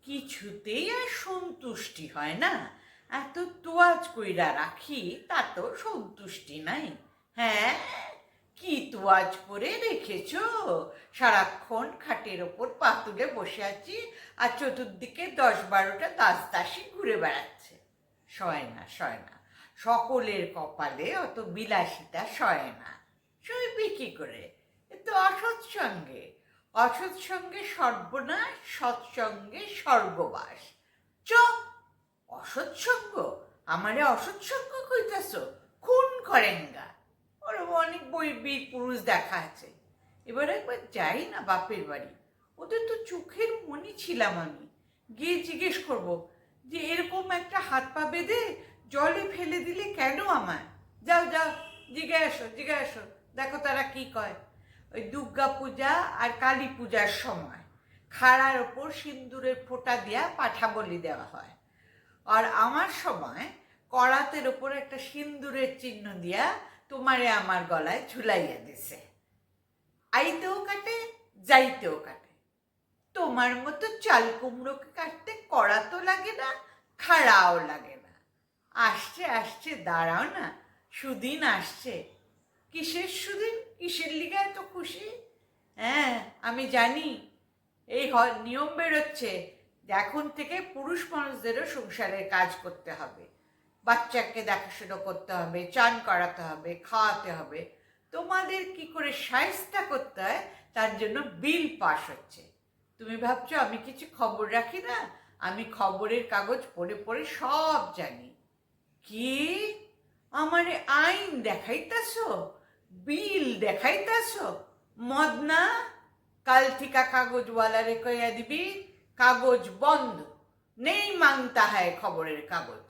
কিছুতেই আর সন্তুষ্টি হয় না। এত তোয়াজ কইরা রাখি তাতেও সন্তুষ্টি নাই। হ্যাঁ, কি তোয়াজ করে রেখেছ! সারাক্ষণ খাটের ওপর পা তুলে বসে আছি, আর চতুর্দিকে 10-12টা দাসদাসী ঘুরে বেড়াচ্ছে। সয় না, সয় না। সকলের কপালে অত বিলাসিতা সয় না। সইবি কি করে? এ তো অসৎসঙ্গে। অসৎসঙ্গে সর্বনাশ, সৎসঙ্গে স্বর্গবাস। চ! অসৎসঙ্গ? আমারে অসৎসঙ্গ কইতাছ? খুন করেঙ্গা। ওর অনেক বীর পুরুষ দেখা আছে। এবার একবার যাই না বাপের বাড়ি। ওদের তো চোখের মনি ছিলাম আমি। গিয়ে জিজ্ঞেস করব যে এরকম একটা হাত পা বেঁধে জলে ফেলে দিলে কেন আমায়? যাও যাও, জিজ্ঞাসো, দেখো তারা কি কয়। ওই দুর্গা পূজা আর কালী পূজার সময় খাড়ার ওপর সিন্দুরের ফোঁটা দিয়া পাঠা বলি দেওয়া হয়, আর আমার সময় করাতের ওপর একটা সিন্দুরের চিহ্ন দিয়া তোমারে আমার গলায় ঝুলাইয়া দিছে। আইতেও কাটে, যাইতেও কাটে। তোমার মতো চাল কুমড়োকে কাটতে কড়া তো লাগে না, খাড়াও লাগে না। আসছে আসছে, দাঁড়াও না, সুদিন আসছে। কিসের সুদিন? কিসের লিগে এত খুশি? হ্যাঁ, আমি জানি। এই নিয়ম বেরোচ্ছে যে এখন থেকে পুরুষ মানুষদেরও সংসারের কাজ করতে হবে, বাচ্চাকে দেখাশুনো করতে হবে, চান করাতে হবে, খাওয়াতে হবে। তোমাদের কি করে শায়েস্তা করতে হয় তার জন্য বিল পাস হচ্ছে। তুমি ভাবছো আমি কিছু খবর রাখি না? আমি খবরের কাগজ পড়ে পড়ে সব জানি। কি আমারে আইন দেখাইতাছ? বিল দেখাইতাছ? মদ না? কাল থিকা কাগজওয়ালারে কইয়া দিবি কাগজ বন্ধ, নেই মাংতা হয় খবরের কাগজ।